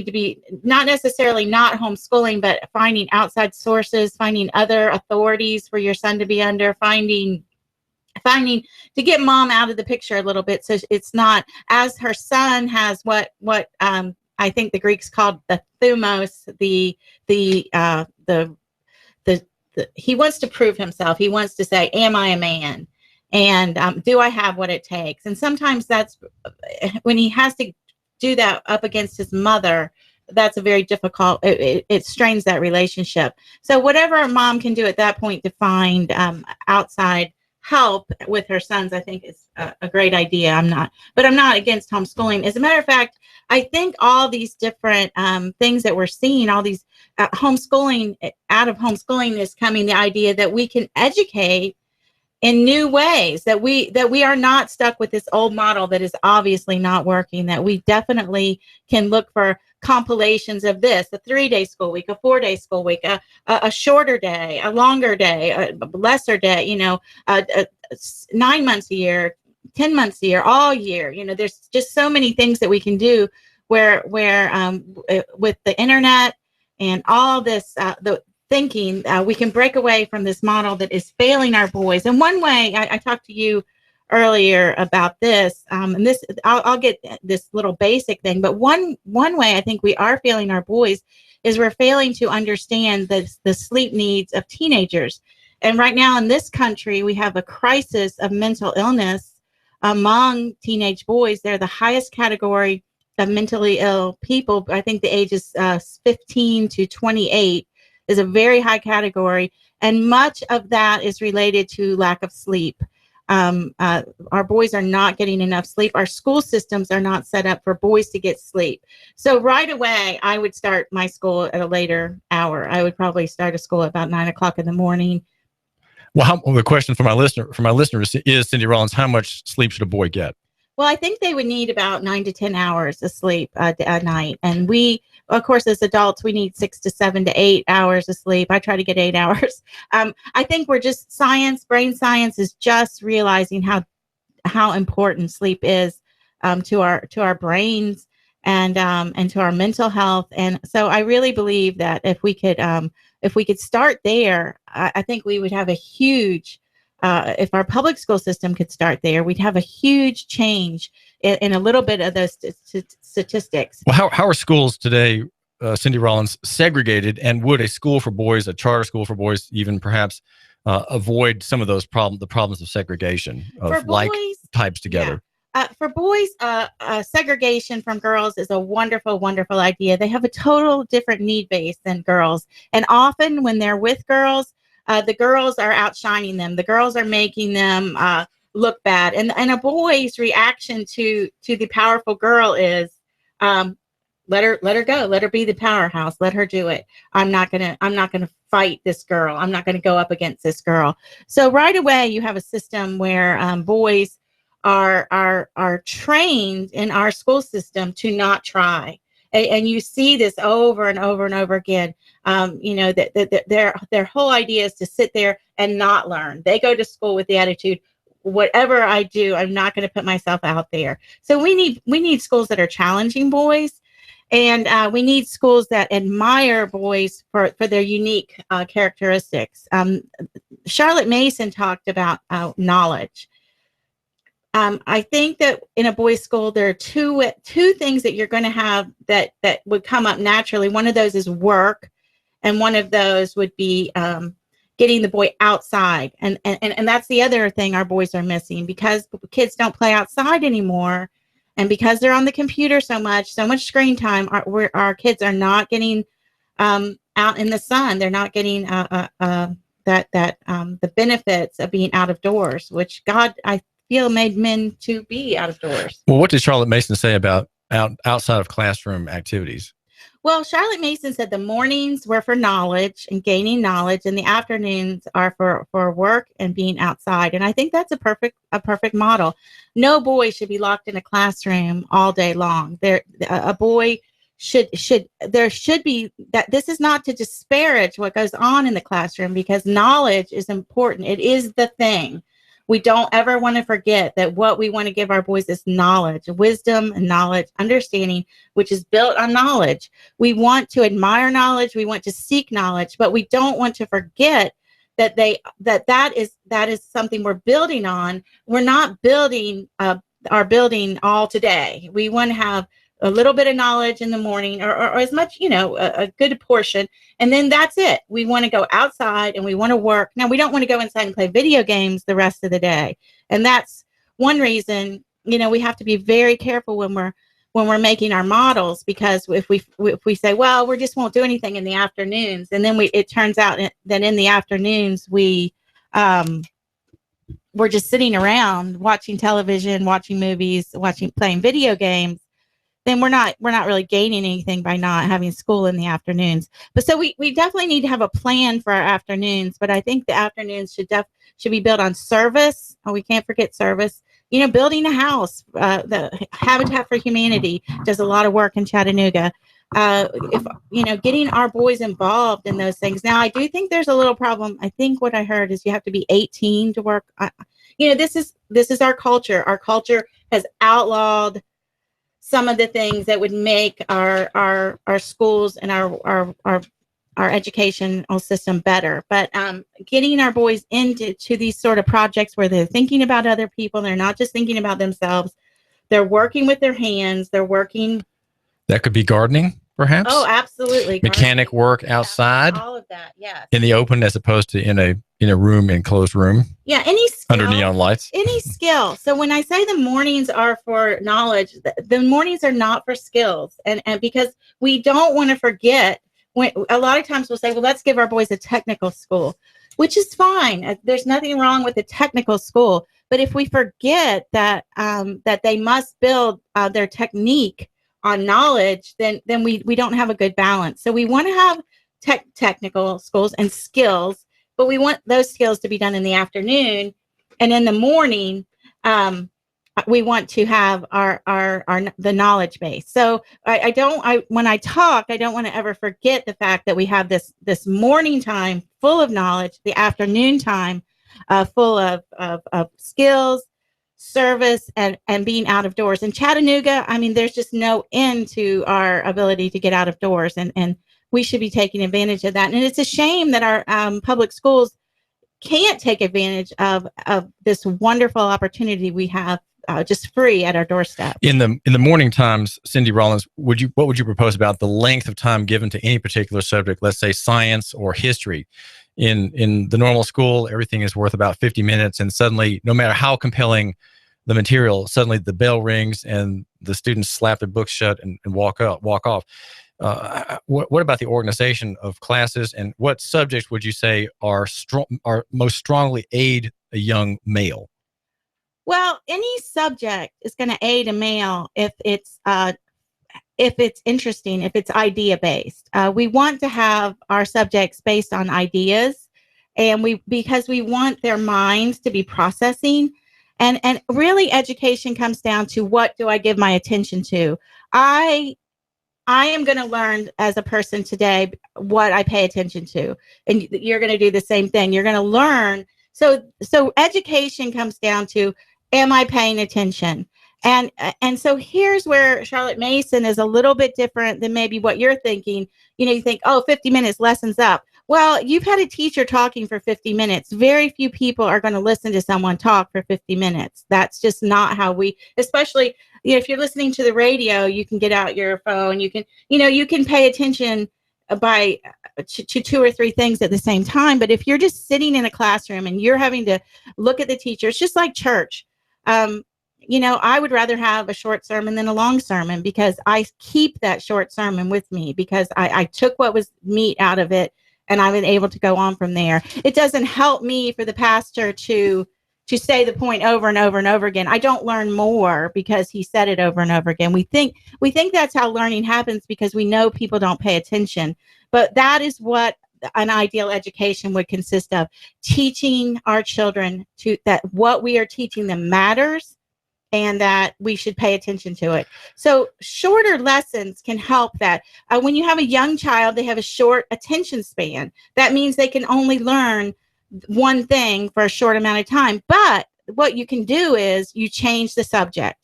to be not necessarily not homeschooling, but finding outside sources, finding other authorities for your son to be under, finding to get mom out of the picture a little bit, so it's not, as her son has what I think the Greeks called the thumos, he wants to prove himself. He wants to say, am I a man? And do I have what it takes? And sometimes that's when he has to do that up against his mother. That's a very difficult, it strains that relationship. So whatever mom can do at that point to find outside help with her sons, I think is a great idea. I'm not against homeschooling. As a matter of fact, I think all these different things that we're seeing, all these homeschooling, out of homeschooling is coming the idea that we can educate in new ways, that we are not stuck with this old model that is obviously not working, that we definitely can look for compilations of this, a 3-day school week, a 4-day school week, a shorter day, a longer day, a lesser day, 9 months a year, 10 months a year, all year. There's just so many things that we can do where with the internet and all this, the thinking, we can break away from this model that is failing our boys. And one way, I talked to you earlier about this, and this I'll get this little basic thing, but one way I think we are failing our boys is we're failing to understand the sleep needs of teenagers. And right now in this country, we have a crisis of mental illness among teenage boys. They're the highest category of mentally ill people. I think the ages 15 to 28 is a very high category, and much of that is related to lack of sleep. Our boys are not getting enough sleep. Our school systems are not set up for boys to get sleep. So right away, I would start my school at a later hour. I would probably start a school about 9 o'clock in the morning. Well, the question for my listeners is, Cindy Rollins, how much sleep should a boy get? Well, I think they would need about 9 to 10 hours of sleep a night. And we, of course, as adults, we need 6 to 7 to 8 hours of sleep. I try to get 8 hours. I think we're just brain science is just realizing how important sleep is to our brains and to our mental health. And so I really believe that if we could start there, I think we would have a huge, if our public school system could start there, we'd have a huge change in a little bit of those statistics. Well, how are schools today, Cindy Rollins, segregated? And would a school for boys, a charter school for boys, even perhaps avoid some of those the problems of segregation of like types together? Yeah. For boys, segregation from girls is a wonderful, wonderful idea. They have a total different need base than girls. And often when they're with girls, the girls are outshining them. The girls are making them look bad. And a boy's reaction to the powerful girl is, let her go. Let her be the powerhouse. Let her do it. I'm not gonna fight this girl. I'm not gonna go up against this girl. So right away, you have a system where boys are trained in our school system to not try. And you see this over and over and over again. That their whole idea is to sit there and not learn. They go to school with the attitude, whatever I do, I'm not going to put myself out there. So we need schools that are challenging boys, and we need schools that admire boys for their unique characteristics. Charlotte Mason talked about knowledge. I think that in a boys' school, there are two things that you're going to have that would come up naturally. One of those is work, and one of those would be getting the boy outside. And that's the other thing our boys are missing, because kids don't play outside anymore, and because they're on the computer so much screen time. Our kids are not getting out in the sun. They're not getting the benefits of being out of doors, which God, I feel, made men to be out of doors. Well, what did Charlotte Mason say about outside of classroom activities? Well, Charlotte Mason said the mornings were for knowledge and gaining knowledge, and the afternoons are for work and being outside. And I think that's a perfect model. No boy should be locked in a classroom all day long. A boy there should be that. This is not to disparage what goes on in the classroom, because knowledge is important. It is the thing. We don't ever want to forget that what we want to give our boys is knowledge, wisdom, and knowledge, understanding, which is built on knowledge. We want to admire knowledge. We want to seek knowledge, but we don't want to forget that that is something we're building on. We're not building our building all today. We want to have a little bit of knowledge in the morning, or as much, a good portion. And then that's it. We want to go outside and we want to work. Now, we don't want to go inside and play video games the rest of the day. And that's one reason, we have to be very careful when we're making our models, because if we say, well, we just won't do anything in the afternoons. And then it turns out that in the afternoons, we're just sitting around watching television, watching movies, playing video games. Then we're not really gaining anything by not having school in the afternoons. But so we definitely need to have a plan for our afternoons. But I think the afternoons should be built on service. Oh, we can't forget service. Building a house. The Habitat for Humanity does a lot of work in Chattanooga. Getting our boys involved in those things. Now, I do think there's a little problem. I think what I heard is you have to be 18 to work. This is our culture. Our culture has outlawed some of the things that would make our schools and our educational system better. But getting our boys into these sort of projects where they're thinking about other people, they're not just thinking about themselves. They're working with their hands. They're working. That could be gardening, perhaps. Oh, absolutely. Mechanic work outside. Yeah, all of that. Yeah. In the open, as opposed to in a room, enclosed room. Yeah. Any skill, under neon lights. Any skill. So when I say the mornings are for knowledge, the mornings are not for skills, and because we don't want to forget. When a lot of times we'll say, well, let's give our boys a technical school, which is fine. There's nothing wrong with a technical school. But if we forget that they must build their technique on knowledge, then we don't have a good balance. So we want to have technical schools and skills, but we want those skills to be done in the afternoon. And in the morning, we want to have the knowledge base. So when I talk, I don't want to ever forget the fact that we have this morning time full of knowledge, the afternoon time full of skills, service, and being out of doors. In Chattanooga, there's just no end to our ability to get out of doors, and we should be taking advantage of that. And it's a shame that our public schools can't take advantage of this wonderful opportunity we have just free at our doorstep. In the morning times, Cindy Rollins, what would you propose about the length of time given to any particular subject, let's say science or history? In the normal school, everything is worth about 50 minutes, and suddenly, no matter how compelling the material, suddenly the bell rings and the students slap their books shut and walk off. What about the organization of classes, and what subjects would you say are most strongly aid a young male? Well, any subject is going to aid a male if it's interesting, if it's idea based. We want to have our subjects based on ideas, and because we want their minds to be processing, and really education comes down to, what do I give my attention to? I am going to learn as a person today what I pay attention to, and you're going to do the same thing. You're going to learn. So education comes down to, am I paying attention? And so here's where Charlotte Mason is a little bit different than maybe what you're thinking. You think, 50 minutes, lessons up. Well, you've had a teacher talking for 50 minutes. Very few people are going to listen to someone talk for 50 minutes. That's just not how especially, if you're listening to the radio, you can get out your phone. You can pay attention to 2 or 3 things at the same time. But if you're just sitting in a classroom and you're having to look at the teacher, it's just like church. I would rather have a short sermon than a long sermon, because I keep that short sermon with me, because I took what was meat out of it, and I've been able to go on from there. It doesn't help me for the pastor to say the point over and over and over again. I don't learn more because he said it over and over again. We think that's how learning happens, because we know people don't pay attention. But that is what an ideal education would consist of: teaching our children that what we are teaching them matters, and that we should pay attention to it. So shorter lessons can help that. When you have a young child, they have a short attention span. That means they can only learn one thing for a short amount of time. But what you can do is you change the subject.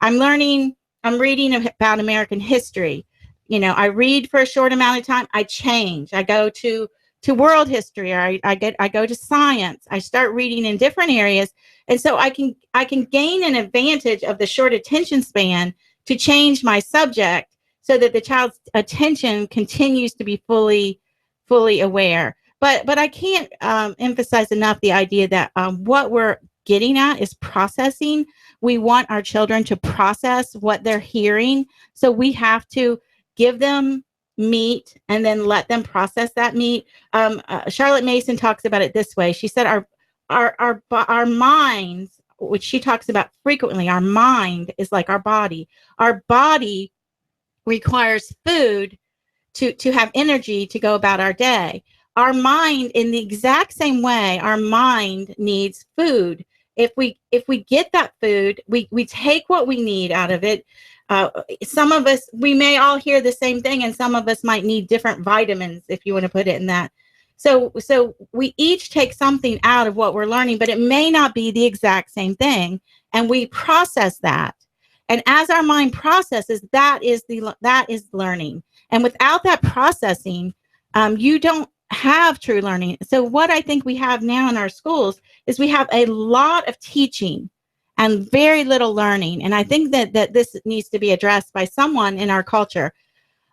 I'm reading about American history. I read for a short amount of time. I change. I go to world history, or I go to science. I start reading in different areas. And so I can gain an advantage of the short attention span to change my subject so that the child's attention continues to be fully aware. But I can't emphasize enough the idea that what we're getting at is processing. We want our children to process what they're hearing. So we have to give them meat and then let them process that meat. Charlotte Mason talks about it this way. She said our minds, which she talks about frequently, our mind is like our body. Our body requires food to have energy to go about our day. Our mind, in the exact same way, our mind needs food. If we get that food, we take what we need out of it. Some of us, we may all hear the same thing, and some of us might need different vitamins, if you want to put it in that. So we each take something out of what we're learning, but it may not be the exact same thing, and we process that. And as our mind processes, that is learning. And without that processing, you don't have true learning. So what I think we have now in our schools is we have a lot of teaching and very little learning. And I think that this needs to be addressed by someone in our culture.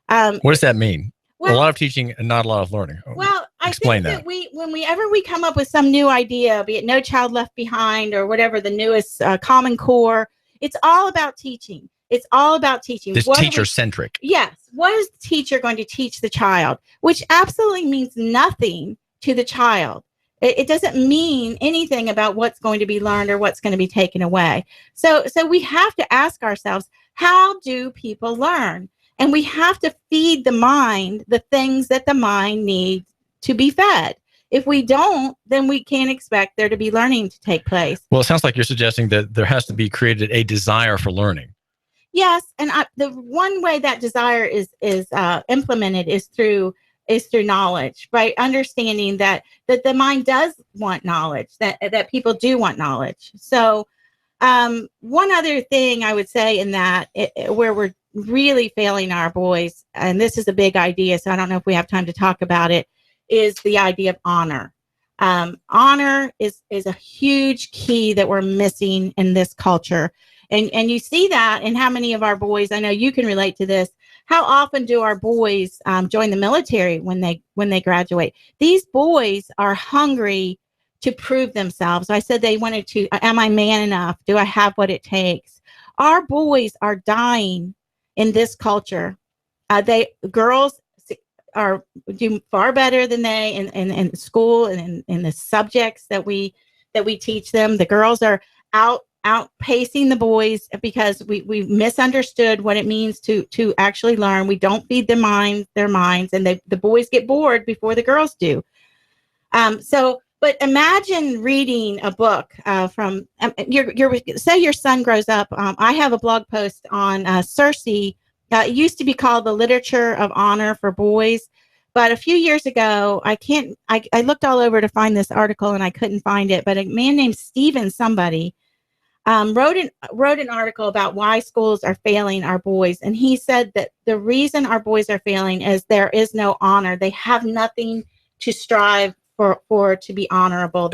What does that mean? Well, a lot of teaching and not a lot of learning. Well, Explain I think that whenever we come up with some new idea, be it No Child Left Behind or whatever the newest Common Core, it's all about teaching. It's all about teaching. It's teacher-centric. Yes. What is the teacher going to teach the child? Which absolutely means nothing to the child. It doesn't mean anything about what's going to be learned or what's going to be taken away. So we have to ask ourselves, how do people learn? And we have to feed the mind the things that the mind needs to be fed. If we don't, then we can't expect there to be learning to take place. Well, it sounds like you're suggesting that there has to be created a desire for learning. Yes, and the one way that desire is implemented is through knowledge, right? Understanding that the mind does want knowledge, that people do want knowledge. So one other thing I would say in that, where we're really failing our boys, and this is a big idea, so I don't know if we have time to talk about it, is the idea of honor. Honor is a huge key that we're missing in this culture. And you see that in how many of our boys, I know you can relate to this, how often do our boys join the military when they graduate? These boys are hungry to prove themselves. I said they wanted to, am I man enough? Do I have what it takes? Our boys are dying in this culture. Girls are do far better than they in school and in the subjects that we teach them. The girls are outpacing the boys because we misunderstood what it means to actually learn. We don't feed their minds, and the boys get bored before the girls do. But imagine reading a book from say your son grows up. I have a blog post on Circe. It used to be called The Literature of Honor for Boys. But a few years ago, I looked all over to find this article and I couldn't find it. But a man named Stephen somebody wrote an article about why schools are failing our boys. And he said that the reason our boys are failing is there is no honor. They have nothing to strive for to be honorable.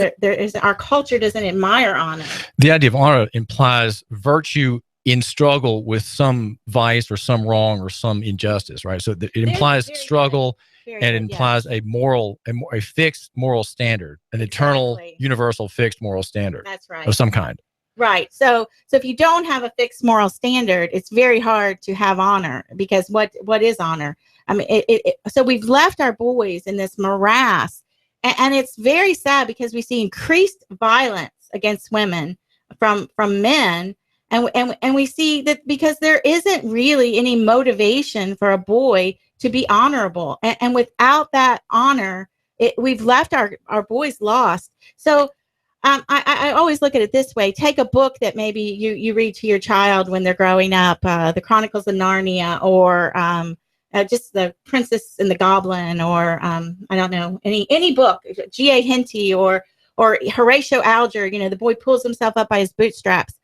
Our culture doesn't admire honor. The idea of honor implies virtue in struggle with some vice or some wrong or some injustice, right? So it implies struggle and it implies a fixed moral standard, an eternal, universal, fixed moral standard. That's right. Of some kind. Right. So if you don't have a fixed moral standard, it's very hard to have honor, because what is honor? I mean, so we've left our boys in this morass, and it's very sad because we see increased violence against women from men. And we see that because there isn't really any motivation for a boy to be honorable. And without that honor, we've left our boys lost. So I always look at it this way. Take a book that maybe you read to your child when they're growing up, The Chronicles of Narnia, or just The Princess and the Goblin, or I don't know, any book, G.A. Henty, or or Horatio Alger, the boy pulls himself up by his bootstraps.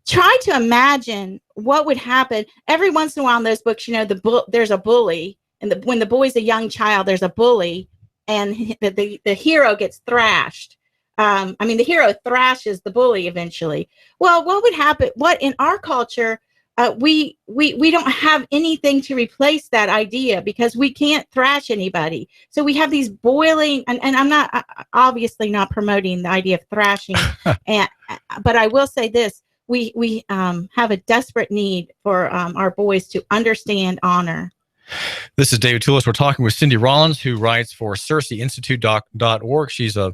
Try to imagine what would happen. Every once in a while in those books, there's a bully, and when the boy's a young child, there's a bully, and the hero gets thrashed. The hero thrashes the bully eventually. Well, what would happen? What in our culture, we don't have anything to replace that idea, because we can't thrash anybody. So we have these boiling, and I'm not obviously not promoting the idea of thrashing, but I will say this. We have a desperate need for our boys to understand honor. This is David Tulis. We're talking with Cindy Rollins, who writes for CerseiInstitute.org. She's a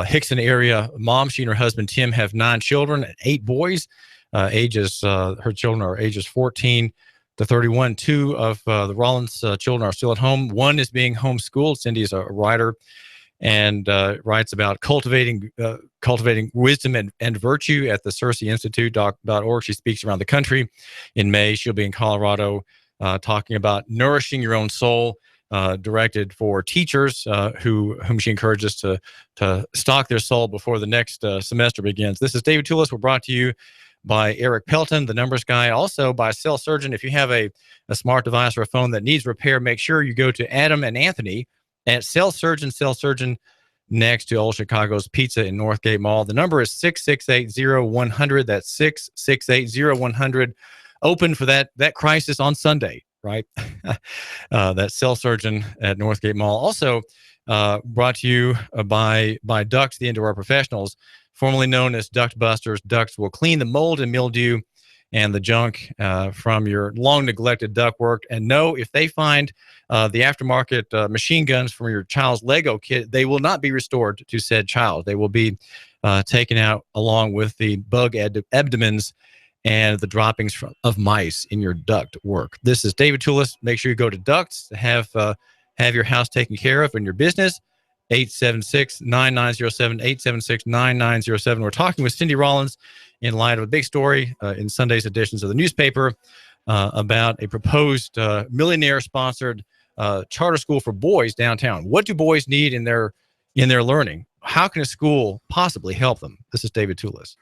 Hickson area mom. She and her husband Tim have 9 children and 8 boys. Her children are ages 14 to 31. 2 of the Rollins children are still at home. 1 is being homeschooled. Cindy is a writer and writes about cultivating wisdom and virtue at the CerseiInstitute.org. She speaks around the country. In May, she'll be in Colorado talking about nourishing your own soul, directed for teachers whom she encourages to stock their soul before the next semester begins. This is David Tulis. We're brought to you by Eric Pelton, the numbers guy, also by Cell Surgeon. If you have a smart device or a phone that needs repair, make sure you go to Adam and Anthony at Cell Surgeon next to Old Chicago's Pizza in Northgate Mall. The number is 668-0100. That's 668-0100. Open for that crisis on Sunday, right? That's Cell Surgeon at Northgate Mall. Also brought to you by Ducts, the indoor professionals, formerly known as Duct Busters. Ducts will clean the mold and mildew and the junk from your long-neglected ductwork. And know if they find the aftermarket machine guns from your child's Lego kit, they will not be restored to said child. They will be taken out along with the bug abdomens and the droppings of mice in your duct work. This is David Tulis. Make sure you go to Ducts to have your house taken care of and your business. 876-9907, 876-9907. We're talking with Cindy Rollins in light of a big story in Sunday's editions of the newspaper about a proposed millionaire-sponsored charter school for boys downtown. What do boys need in their learning? How can a school possibly help them? This is David Tulis.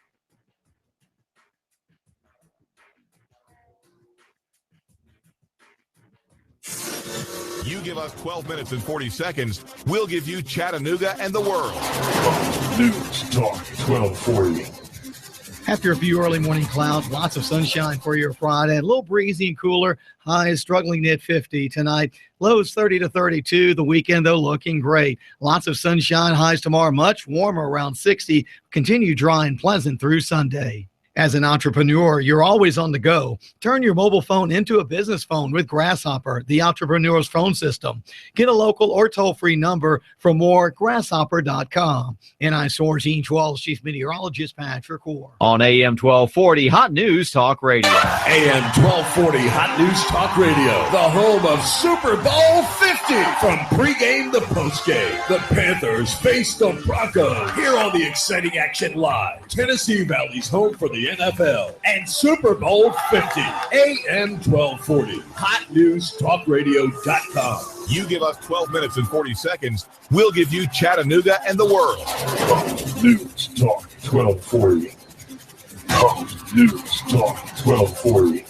You give us 12 minutes and 40 seconds, we'll give you Chattanooga and the world. News Talk 1240. After a few early morning clouds, lots of sunshine for your Friday. A little breezy and cooler. Highs struggling at 50 tonight. Lows 30 to 32. The weekend, though, looking great. Lots of sunshine. Highs tomorrow much warmer, around 60. Continue dry and pleasant through Sunday. As an entrepreneur, you're always on the go. Turn your mobile phone into a business phone with Grasshopper, the entrepreneur's phone system. Get a local or toll-free number for more at grasshopper.com. NI-SOAR's Gene Schwalls, Chief Meteorologist Patrick Orr. On AM 1240, Hot News Talk Radio. AM 1240, Hot News Talk Radio. The home of Super Bowl 50. From pregame to postgame, the Panthers face the Broncos. Here on the exciting action live. Tennessee Valley's home for the NFL and Super Bowl 50. AM 1240. HotNewsTalkRadio.com. You give us 12 minutes and 40 seconds, we'll give you Chattanooga and the world. News Talk 1240. News Talk 1240.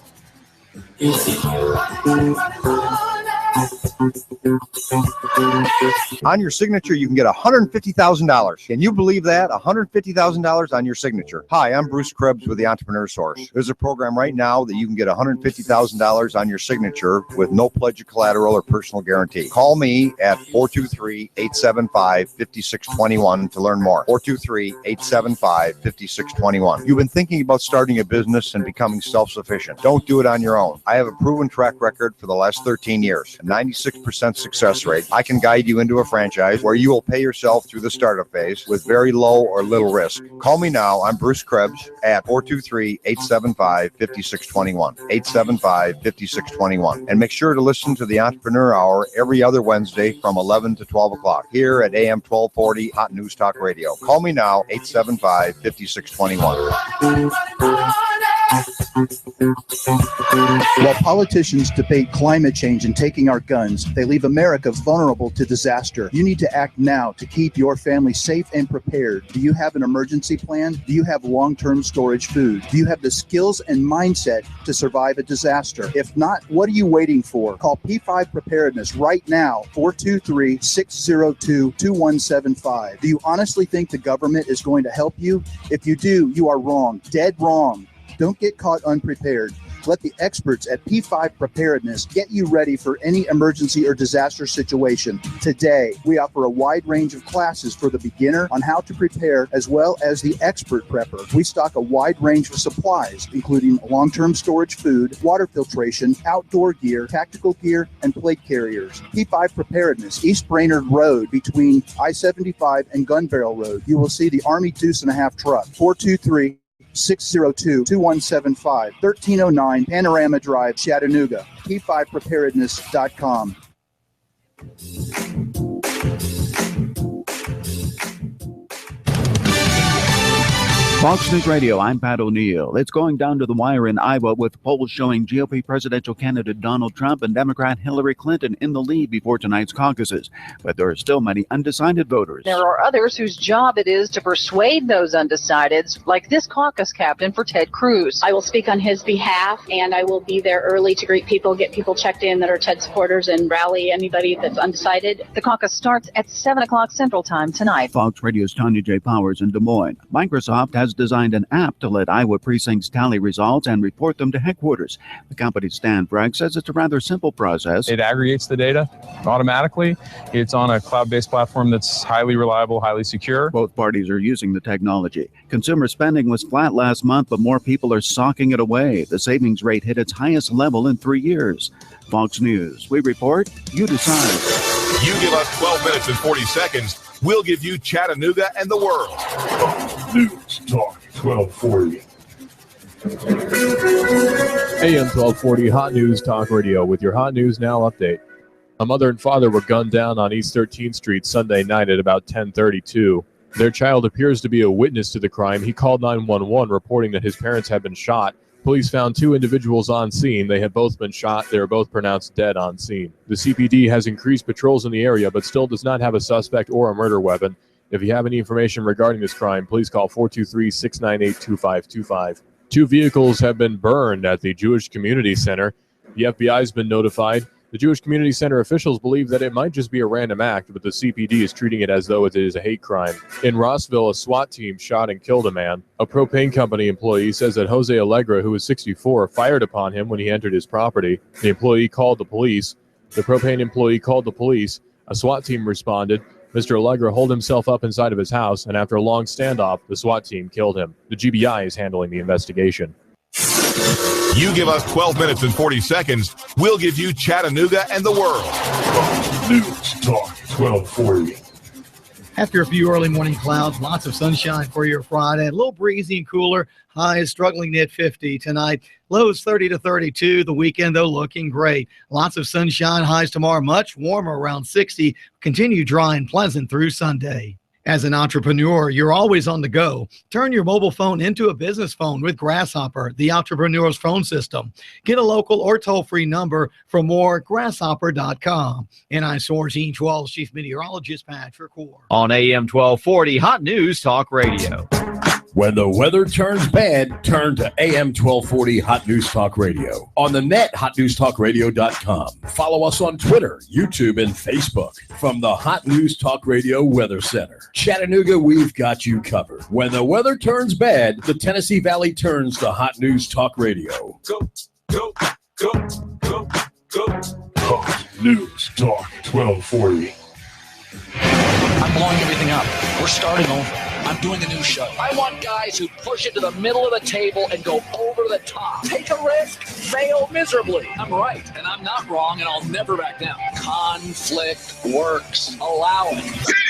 On your signature, you can get $150,000. Can you believe that? $150,000 on your signature. Hi, I'm Bruce Krebs with the Entrepreneur Source. There's a program right now that you can get $150,000 on your signature with no pledge of collateral or personal guarantee. Call me at 423-875-5621 to learn more. 423-875-5621. You've been thinking about starting a business and becoming self-sufficient. Don't do it on your own. I have a proven track record for the last 13 years, a 96% success rate. I can guide you into a franchise where you will pay yourself through the startup phase with very low or little risk. Call me now. I'm Bruce Krebs at 423-875-5621. 875-5621. And make sure to listen to the Entrepreneur Hour every other Wednesday from 11 to 12 o'clock here at AM 1240 Hot News Talk Radio. Call me now, 875-5621. While politicians debate climate change and taking our guns, they leave America vulnerable to disaster. You need to act now to keep your family safe and prepared. Do you have an emergency plan? Do you have long-term storage food? Do you have the skills and mindset to survive a disaster? If not, what are you waiting for? Call P5 Preparedness right now, 423-602-2175. Do you honestly think the government is going to help you? If you do, you are wrong, dead wrong. Don't get caught unprepared. Let the experts at P5 Preparedness get you ready for any emergency or disaster situation. Today, we offer a wide range of classes for the beginner on how to prepare, as well as the expert prepper. We stock a wide range of supplies, including long-term storage food, water filtration, outdoor gear, tactical gear, and plate carriers. P5 Preparedness, East Brainerd Road between I-75 and Gun Barrel Road. You will see the Army Deuce and a Half truck, 423-602-2175, 1309 Panorama Drive, Chattanooga, P5preparedness.com. Fox News Radio, I'm Pat O'Neill. It's going down to the wire in Iowa with polls showing GOP presidential candidate Donald Trump and Democrat Hillary Clinton in the lead before tonight's caucuses. But there are still many undecided voters. There are others whose job it is to persuade those undecideds, like this caucus captain for Ted Cruz. I will speak on his behalf, and I will be there early to greet people, get people checked in that are Ted supporters, and rally anybody that's undecided. The caucus starts at 7 o'clock Central Time tonight. Fox Radio's Tanya J. Powers in Des Moines. Microsoft has designed an app to let Iowa precincts tally results and report them to headquarters. The company's Stan Bragg says it's a rather simple process. It aggregates the data automatically. It's on a cloud-based platform that's highly reliable, highly secure. Both parties are using the technology. Consumer spending was flat last month, but more people are socking it away. The savings rate hit its highest level in 3 years. Fox News. We report, you decide. You give us 12 minutes and 40 seconds, we'll give you Chattanooga and the world. News Talk 1240. AM 1240 Hot News Talk Radio with your Hot News Now update. A mother and father were gunned down on East 13th Street Sunday night at about 10:32. Their child appears to be a witness to the crime. He called 911 reporting that his parents had been shot. Police found 2 individuals on scene. They had both been shot. They were both pronounced dead on scene. The CPD has increased patrols in the area, but still does not have a suspect or a murder weapon. If you have any information regarding this crime, please call 423-698-2525. 2 vehicles have been burned at the Jewish Community Center. The FBI has been notified. The Jewish Community Center officials believe that it might just be a random act, but the CPD is treating it as though it is a hate crime. In Rossville, a SWAT team shot and killed a man. A propane company employee says that Jose Allegra, who was 64, fired upon him when he entered his property. The employee called the police. The propane employee called the police. A SWAT team responded. Mr. Allegra holed himself up inside of his house, and after a long standoff, the SWAT team killed him. The GBI is handling the investigation. You give us 12 minutes and 40 seconds, we'll give you Chattanooga and the world. News Talk 1240. After a few early morning clouds, lots of sunshine for your Friday. A little breezy and cooler. Highs struggling at 50 tonight. Lows 30 to 32. The weekend, though, looking great. Lots of sunshine. Highs tomorrow much warmer, around 60. Continue dry and pleasant through Sunday. As an entrepreneur, you're always on the go. Turn your mobile phone into a business phone with Grasshopper, the entrepreneur's phone system. Get a local or toll-free number for more, grasshopper.com. NI-SOAR's Ian 12 Chief Meteorologist Patrick Core. On AM 1240, Hot News Talk Radio. When the weather turns bad, turn to AM 1240 Hot News Talk Radio. On the net, hotnewstalkradio.com. Follow us on Twitter, YouTube, and Facebook. From the Hot News Talk Radio Weather Center. Chattanooga, we've got you covered. When the weather turns bad, the Tennessee Valley turns to Hot News Talk Radio. Go, go, go, go, go. Hot News Talk 1240. I'm blowing everything up. We're starting over. I'm doing a new show. I want guys who push it to the middle of the table and go over the top. Take a risk, fail miserably. I'm right, and I'm not wrong, and I'll never back down. Conflict works. Allow it.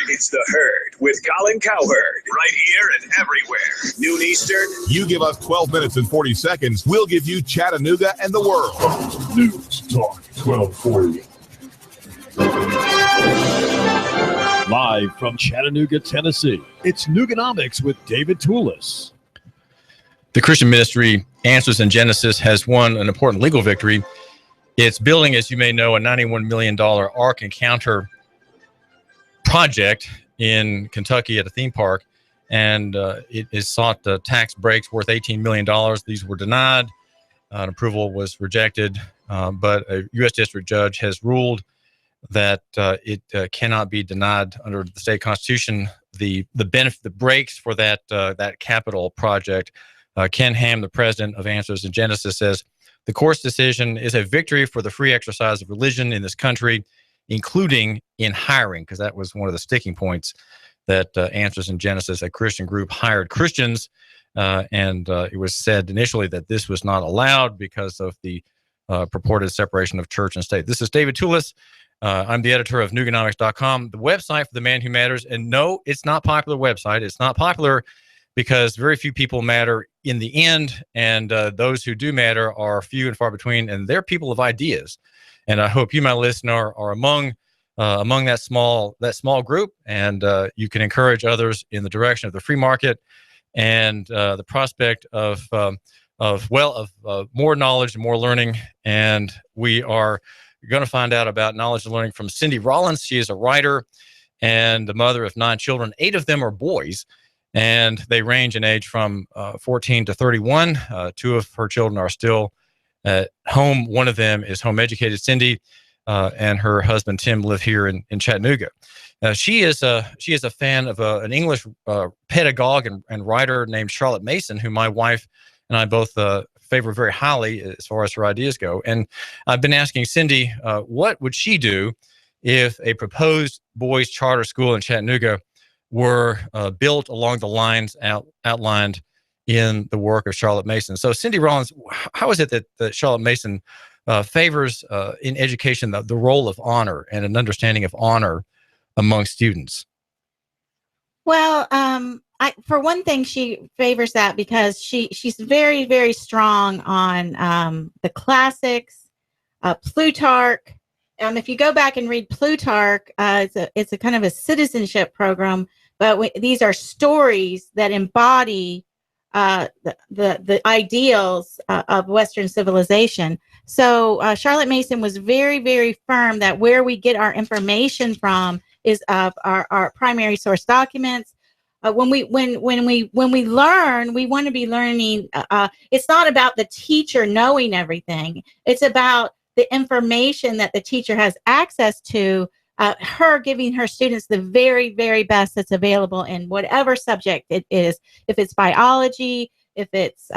It's The Herd with Colin Cowherd. Right here and everywhere. Noon Eastern. You give us 12 minutes and 40 seconds, we'll give you Chattanooga and the world. News Talk 1240. Live from Chattanooga, Tennessee, it's Nooganomics with David Tulis. The Christian ministry Answers in Genesis has won an important legal victory. It's building, as you may know, a $91 million Ark Encounter project in Kentucky at a theme park, and it is sought tax breaks worth $18 million. These were denied. An approval was rejected, but a U.S. district judge has ruled that it cannot be denied under the state constitution. The benefit, the breaks for that capital project. Ken Ham, the president of Answers in Genesis, says the court's decision is a victory for the free exercise of religion in this country, including in hiring, because that was one of the sticking points that Answers in Genesis, a Christian group, hired Christians. And it was said initially that this was not allowed because of the purported separation of church and state. This is David Tulis. I'm the editor of Nooganomics.com, the website for the man who matters. And no, it's not a popular website. It's not popular because very few people matter in the end. And those who do matter are few and far between. And they're people of ideas. And I hope you, my listener, are among that small group. And you can encourage others in the direction of the free market and the prospect of more knowledge and more learning. And we are going to find out about knowledge and learning from Cindy Rollins. She is a writer and the mother of 9 children. 8 of them are boys, and they range in age from 14 to 31. 2 of her children are still at home. One of them is home educated. Cindy and her husband Tim live here in Chattanooga. She is a fan of an English pedagogue and writer named Charlotte Mason, who my wife and I both favor very highly as far as her ideas go. And I've been asking Cindy, what would she do if a proposed boys' charter school in Chattanooga were built along the lines outlined in the work of Charlotte Mason? So, Cindy Rollins, how is it that Charlotte Mason favors in education the role of honor and an understanding of honor among students? Well, for one thing, she favors that because she's very, very strong on the classics, Plutarch. If you go back and read Plutarch, it's a kind of a citizenship program, but these are stories that embody the ideals of Western civilization. So Charlotte Mason was very, very firm that where we get our information from is our primary source documents. When we learn, we want to be learning. It's not about the teacher knowing everything. It's about the information that the teacher has access to, her giving her students the very, very best that's available in whatever subject it is. If it's biology, if it's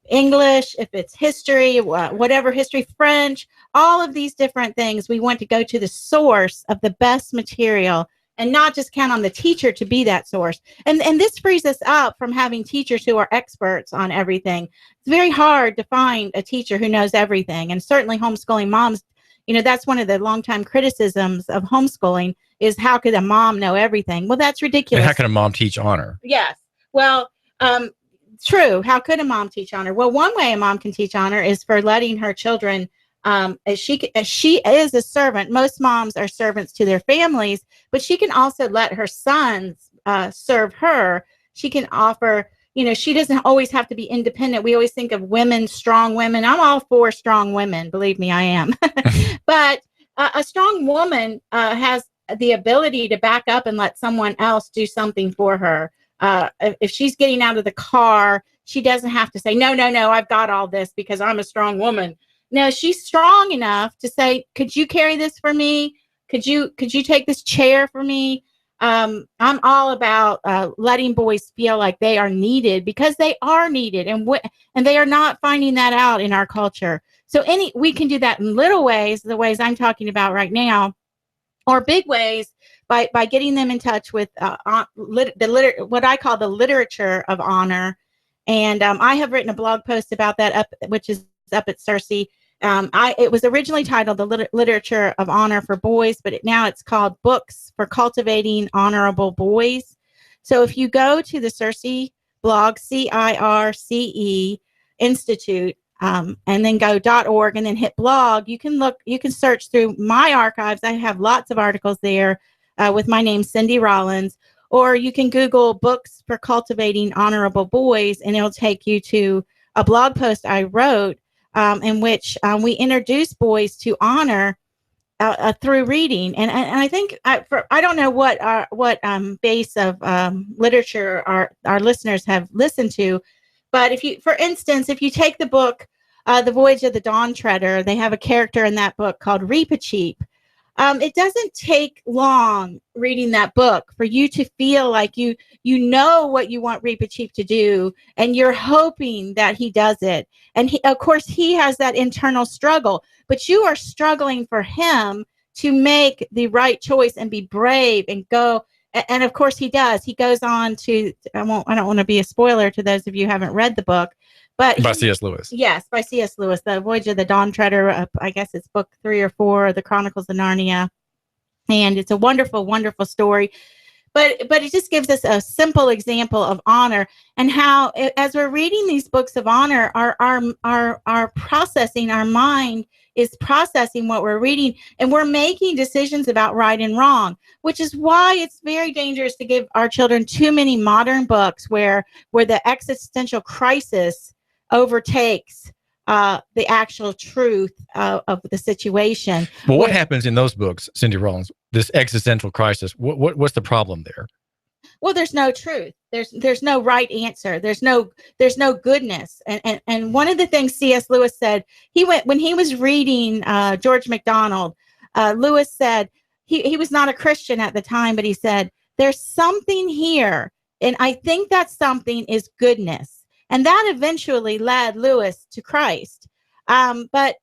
English, if it's history, whatever history, French, all of these different things, we want to go to the source of the best material and not just count on the teacher to be that source. And this frees us up from having teachers who are experts on everything. It's very hard to find a teacher who knows everything. And certainly homeschooling moms, that's one of the longtime criticisms of homeschooling is how could a mom know everything? Well, that's ridiculous. And how can a mom teach honor? Yes. Well, true. How could a mom teach honor? Well, one way a mom can teach honor is for letting her children, as she is a servant. Most moms are servants to their families, but she can also let her sons serve her. She can offer, she doesn't always have to be independent. We always think of women, strong women. I'm all for strong women. Believe me, I am. But a strong woman has the ability to back up and let someone else do something for her. If she's getting out of the car, she doesn't have to say, no, I've got all this because I'm a strong woman. No, she's strong enough to say, could you carry this for me? Could you take this chair for me? I'm all about letting boys feel like they are needed because they are needed, and they are not finding that out in our culture. So we can do that in little ways, the ways I'm talking about right now, or big ways by getting them in touch with what I call the literature of honor. And I have written a blog post about that which is up at Cersei. It was originally titled The Literature of Honor for Boys, but now it's called Books for Cultivating Honorable Boys. So if you go to the Cersei blog, CIRCE Institute, and then go .org and then hit blog, you can search through my archives. I have lots of articles there with my name, Cindy Rollins, or you can Google Books for Cultivating Honorable Boys, and it'll take you to a blog post I wrote in which we introduce boys to honor through reading, and I think I don't know what base of literature our listeners have listened to, but for instance, if you take the book The Voyage of the Dawn Treader, they have a character in that book called Reepicheep. It doesn't take long reading that book for you to feel like you know what you want Reepicheep to do, and you're hoping that he does it. And of course, he has that internal struggle, but you are struggling for him to make the right choice and be brave and go. And of course, he does. He goes on to. I don't want to be a spoiler to those of you who haven't read the book, but by C.S. Lewis. Yes, by C.S. Lewis, The Voyage of the Dawn Treader. I guess it's book 3 or 4, The Chronicles of Narnia, and it's a wonderful, wonderful story. But it just gives us a simple example of honor, and how as we're reading these books of honor, our processing, our mind is processing what we're reading, and we're making decisions about right and wrong, which is why it's very dangerous to give our children too many modern books where the existential crisis overtakes the actual truth of the situation. Well, what happens in those books, Cindy Rollins? This existential crisis. What's the problem there? Well, there's no truth. There's no right answer. There's no goodness. And one of the things C.S. Lewis said, when he was reading George MacDonald, Lewis said he was not a Christian at the time, but he said there's something here, and I think that something is goodness. And that eventually led Lewis to Christ. But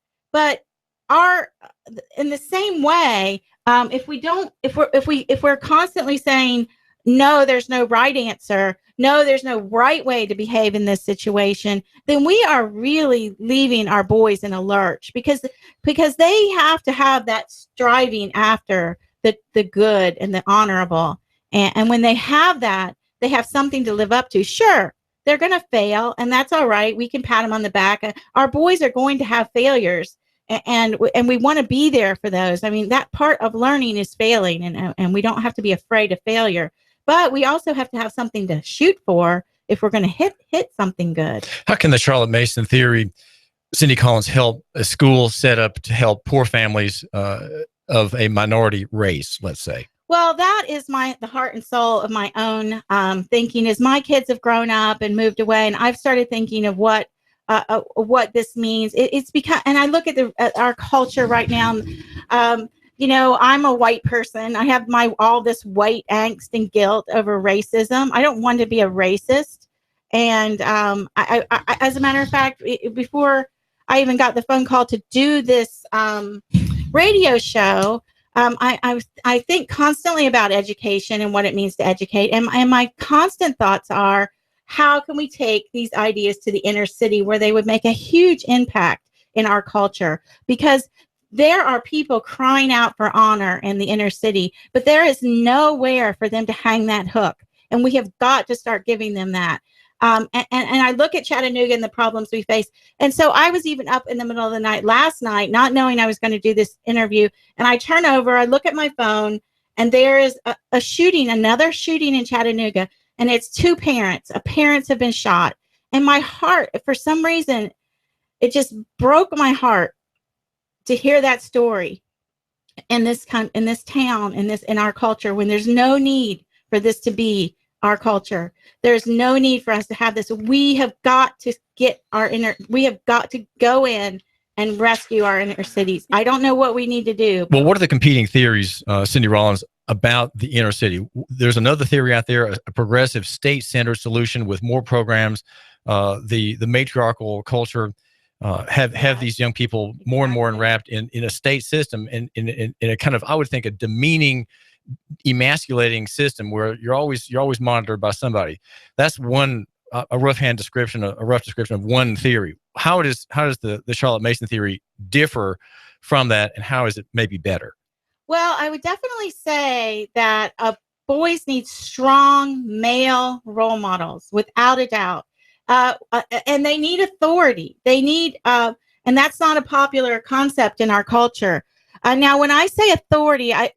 in the same way, if we're constantly saying, no, there's no right answer, no, there's no right way to behave in this situation, then we are really leaving our boys in a lurch, because they have to have that striving after the good and the honorable. And when they have that, they have something to live up to. Sure, they're going to fail, and that's all right. We can pat them on the back. Our boys are going to have failures, and we want to be there for those. I mean, that part of learning is failing, and we don't have to be afraid of failure. But we also have to have something to shoot for if we're going to hit something good. How can the Charlotte Mason theory, Cindy Collins, help a school set up to help poor families of a minority race, let's say? Well, that is the heart and soul of my own thinking. As my kids have grown up and moved away, and I've started thinking of what this means. It's because, and I look at our culture right now. I'm a white person. I have all this white angst and guilt over racism. I don't want to be a racist. And I as a matter of fact, before I even got the phone call to do this radio show, I think constantly about education and what it means to educate. And my constant thoughts are, how can we take these ideas to the inner city where they would make a huge impact in our culture? Because there are people crying out for honor in the inner city, but there is nowhere for them to hang that hook. And we have got to start giving them that. And I look at Chattanooga and the problems we face. And so I was even up in the middle of the night last night, not knowing I was going to do this interview. And I turn over, I look at my phone, and there is a shooting, another shooting in Chattanooga. And it's 2 parents. Parents have been shot. And my heart, for some reason, it just broke my heart to hear that story in this town, in our culture, when there's no need for this to be our culture. There's no need for us to have this. We have got to we have got to go in and rescue our inner cities. I don't know what we need to do. Well, what are the competing theories, Cindy Rollins, about the inner city? There's another theory out there, a progressive state-centered solution with more programs. The matriarchal culture have these young people more and more enwrapped in a state system, and in a kind of, I would think, a demeaning, emasculating system where you're always monitored by somebody. That's one a rough description of one theory. How does the Charlotte Mason theory differ from that, and how is it maybe better? Well, I would definitely say that boys need strong male role models, without a doubt. And they need authority. They need, and that's not a popular concept in our culture. Now, when I say authority, I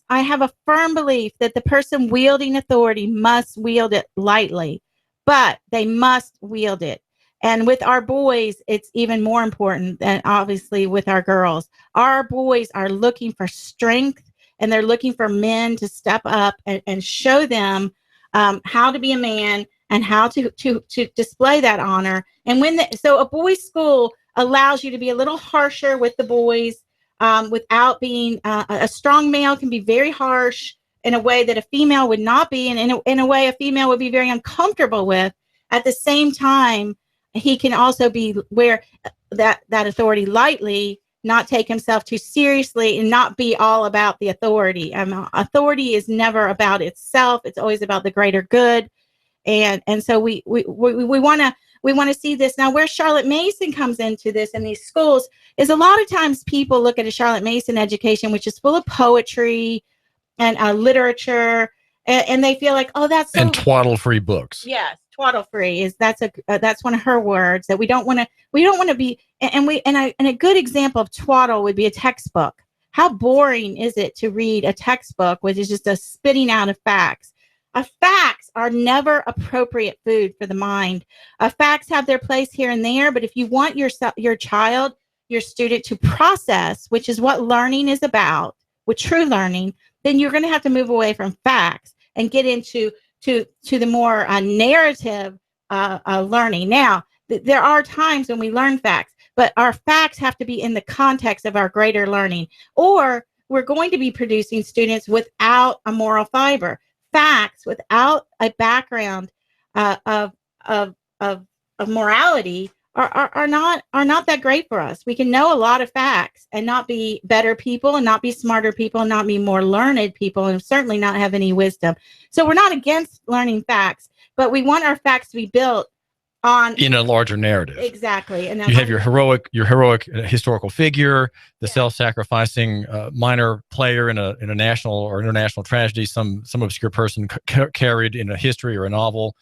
have a firm belief that the person wielding authority must wield it lightly, but they must wield it. And with our boys, it's even more important than obviously with our girls. Our boys are looking for strength, and they're looking for men to step up and show them how to be a man and how to display that honor. And so a boys' school allows you to be a little harsher with the boys without being a strong male can be very harsh in a way that a female would not be, and in a way a female would be very uncomfortable with. At the same time, he can also be wear that authority lightly, not take himself too seriously, and not be all about the authority. Authority is never about itself; it's always about the greater good. And so we want to see this. Now, where Charlotte Mason comes into this in these schools is a lot of times people look at a Charlotte Mason education, which is full of poetry and literature, and they feel like, oh, that's so. And twaddle-free books. Yes, twaddle-free is that's one of her words that we don't want to be. And a good example of twaddle would be a textbook. How boring is it to read a textbook, which is just a spitting out of facts? Facts are never appropriate food for the mind. Facts have their place here and there, but if you want your child, your student to process, which is what learning is about, with true learning, then you're going to have to move away from facts and get into the more narrative learning. Now, there are times when we learn facts, but our facts have to be in the context of our greater learning, or we're going to be producing students without a moral fiber. Facts without a background of morality are not that great for us. We can know a lot of facts and not be better people, and not be smarter people, and not be more learned people, and certainly not have any wisdom. So we're not against learning facts, but we want our facts to be built on in a larger narrative. Exactly. And you have your heroic historical figure, the self-sacrificing minor player in a national or international tragedy, some obscure person carried in a history or a novel.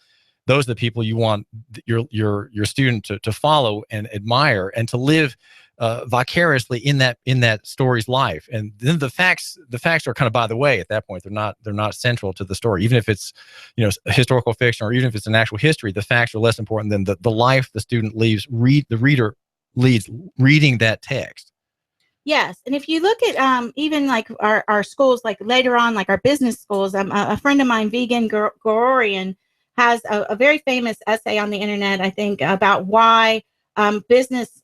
Those are the people you want your student to follow and admire, and to live vicariously in that story's life. And then the facts are kind of by the way at that point. They're not central to the story. Even if it's a historical fiction, or even if it's an actual history, the facts are less important than the life the student leads. The reader leads reading that text. Yes, and if you look at even like our schools, like later on, like our business schools, a friend of mine, Vegan Gororian, has a very famous essay on the internet, I think, about why business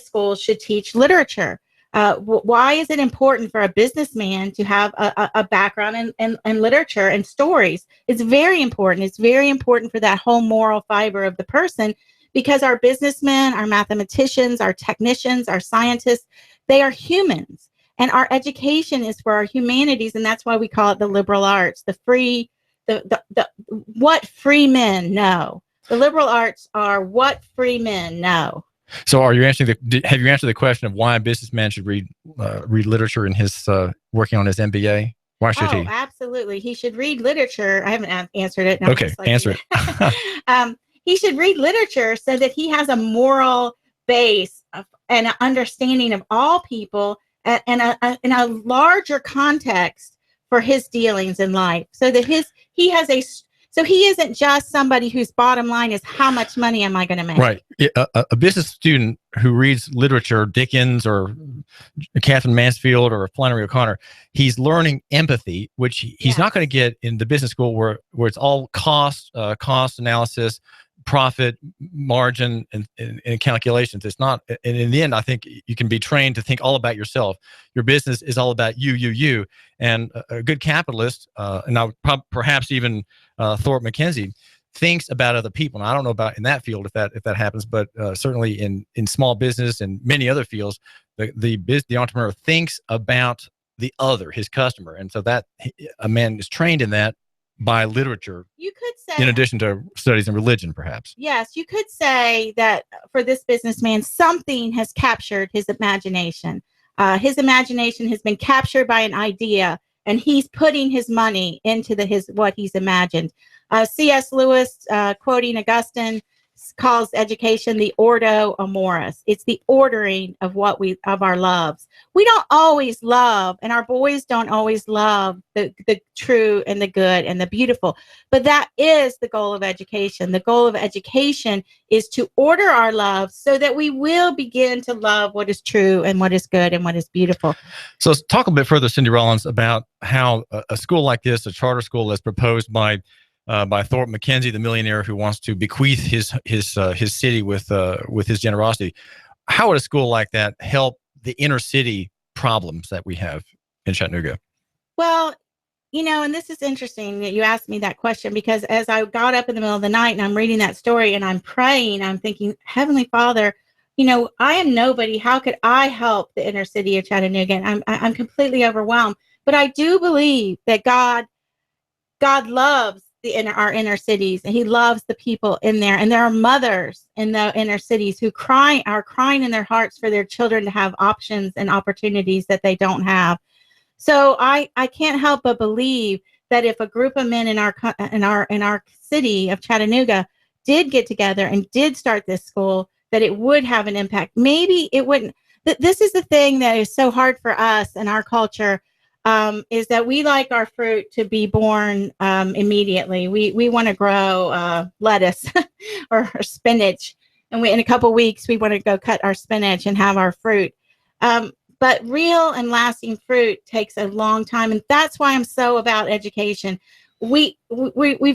schools should teach literature. Why is it important for a businessman to have a background in literature and stories? It's very important. It's very important for that whole moral fiber of the person, because our businessmen, our mathematicians, our technicians, our scientists, they are humans. And our education is for our humanities, and that's why we call it the liberal arts, what free men know. The liberal arts are what free men know. So, have you answered the question of why a businessman should read literature in his working on his MBA? Why should he? Absolutely, he should read literature. I haven't answered it. No, okay, answer it. He should read literature so that he has a moral base and an understanding of all people, and in a larger context for his dealings in life, so that he isn't just somebody whose bottom line is how much money am I going to make. Right. A business student who reads literature, Dickens or Catherine Mansfield or Flannery O'Connor, he's learning empathy, which he's not going to get in the business school where it's all cost analysis, profit margin, and calculations. It's not, and in the end, I think you can be trained to think all about yourself. Your business is all about you, and a good capitalist, and now perhaps even Thorpe McKenzie, thinks about other people. And I don't know about in that field if that happens, but certainly in small business and many other fields, the entrepreneur thinks about the other, his customer, and so that a man is trained in that by literature. You could say, in addition to studies in religion, perhaps. Yes, you could say that for this businessman, something has captured his imagination. His imagination has been captured by an idea, and he's putting his money into what he's imagined. C.S. Lewis, quoting Augustine, calls education the ordo amoris. It's the ordering of of our loves. We don't always love, and our boys don't always love the true and the good and the beautiful. But that is the goal of education. The goal of education is to order our love so that we will begin to love what is true and what is good and what is beautiful. So let's talk a bit further, Cindy Rollins, about how a school like this, a charter school that's proposed by Thorpe McKenzie, the millionaire who wants to bequeath his city with his generosity. How would a school like that help the inner city problems that we have in Chattanooga? Well, and this is interesting that you asked me that question, because as I got up in the middle of the night and I'm reading that story and I'm praying, I'm thinking, Heavenly Father, I am nobody. How could I help the inner city of Chattanooga? And I'm completely overwhelmed. But I do believe that God loves our inner cities, and He loves the people in there. And there are mothers in the inner cities who are crying in their hearts for their children to have options and opportunities that they don't have. So I can't help but believe that if a group of men in our city of Chattanooga did get together and did start this school, that it would have an impact. Maybe it wouldn't. This is the thing that is so hard for us and our culture. Is that we like our fruit to be born immediately. We want to grow lettuce or spinach, and in a couple weeks we want to go cut our spinach and have our fruit. But real and lasting fruit takes a long time, and that's why I'm so about education. We've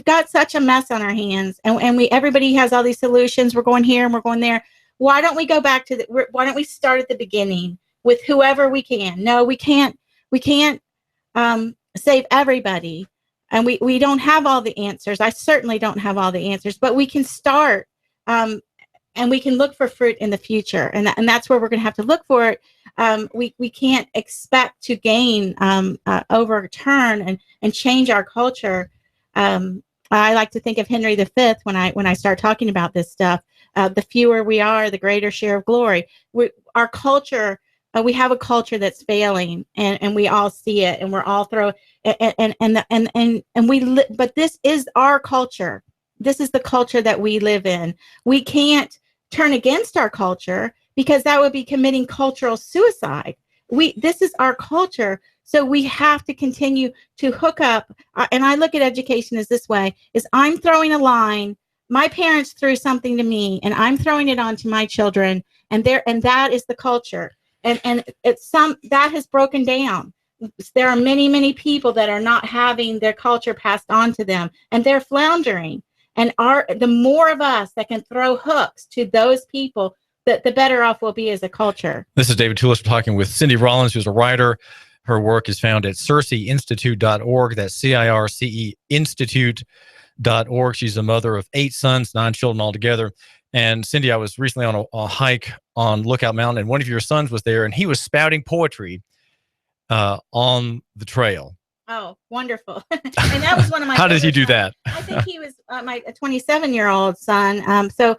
got such a mess on our hands, and everybody has all these solutions. We're going here and we're going there. Why don't we go back to why don't we start at the beginning with whoever we can? No, we can't. We can't save everybody, and we don't have all the answers. I certainly don't have all the answers, but we can start, and we can look for fruit in the future, and that's where we're going to have to look for it. We can't expect to gain, overturn and change our culture. I like to think of Henry V when I start talking about this stuff. The fewer we are, the greater share of glory. Our culture. We have a culture that's failing, and we all see it, and we're all but this is our culture. This is the culture that we live in. We can't turn against our culture, because that would be committing cultural suicide. This is our culture, so we have to continue to hook up. And I look at education as this way: is I'm throwing a line. My parents threw something to me, and I'm throwing it on to my children, and that is the culture. And that has broken down. There are many, many people that are not having their culture passed on to them, and they're floundering. And the more of us that can throw hooks to those people, the better off we'll be as a culture. This is David Tulis. We're talking with Cindy Rollins, who's a writer. Her work is found at circeinstitute.org. That's CIRCE Institute.org. She's a mother of 8 sons, 9 children altogether. And Cindy, I was recently on a hike on Lookout Mountain, and one of your sons was there, and he was spouting poetry on the trail. Oh, wonderful. And that was one of my How does he do that? I think he was my 27-year-old son. So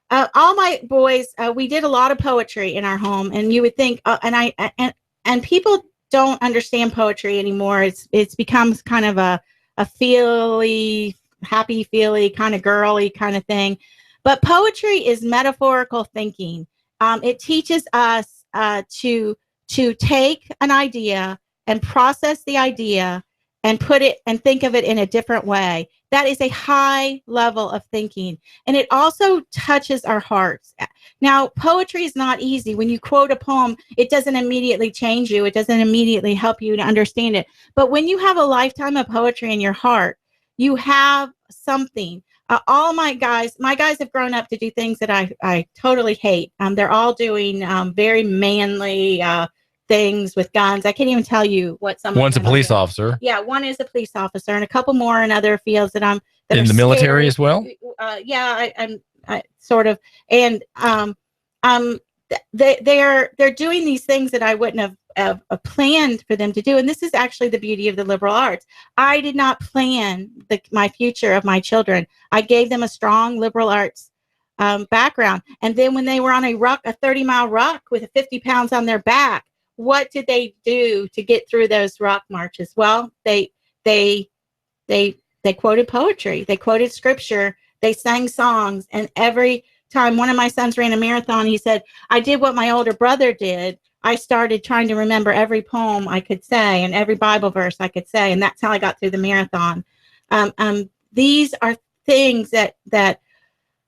all my boys, we did a lot of poetry in our home, and you would think, and people don't understand poetry anymore. It's become kind of a feely, happy-feely, kind of girly kind of thing. But poetry is metaphorical thinking. It teaches us to take an idea and process the idea and put it and think of it in a different way. That is a high level of thinking. And it also touches our hearts. Now, poetry is not easy. When you quote a poem, it doesn't immediately change you. It doesn't immediately help you to understand it. But when you have a lifetime of poetry in your heart, you have something. All my guys have grown up to do things that I totally hate. They're all doing very manly things with guns. I can't even tell you what some. One's a police officer. Yeah, one is a police officer, and a couple more in other fields that in the military as well. Yeah, I sort of, and they're doing these things that I wouldn't have planned for them to do. And this is actually the beauty of the liberal arts. I did not plan my future of my children. I gave them a strong liberal arts background. And then when they were on a 30-mile ruck with 50 pounds on their back, what did they do to get through those ruck marches? Well, they quoted poetry. They quoted scripture. They sang songs, and every time one of my sons ran a marathon, he said, I did what my older brother did. I started trying to remember every poem I could say and every Bible verse I could say, and that's how I got through the marathon. These are things that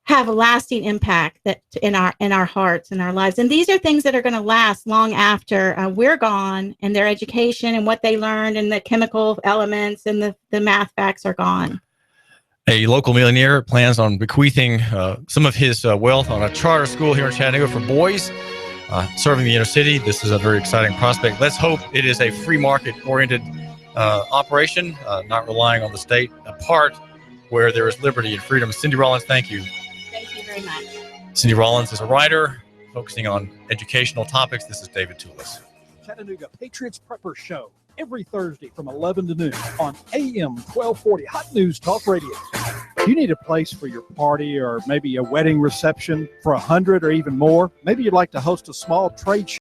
have a lasting impact that in our hearts and our lives, and these are things that are going to last long after we're gone, and their education and what they learned and the chemical elements and the math facts are gone. A local millionaire plans on bequeathing some of his wealth on a charter school here in Chattanooga for boys, serving the inner city. This is a very exciting prospect. Let's hope it is a free market-oriented operation, not relying on the state, a part where there is liberty and freedom. Cindy Rollins, thank you. Thank you very much. Cindy Rollins is a writer focusing on educational topics. This is David Tulis. Chattanooga Patriots Prepper Show every Thursday from 11 to noon on AM 1240 Hot News Talk Radio. You need a place for your party or maybe a wedding reception for 100 or even more. Maybe you'd like to host a small trade show.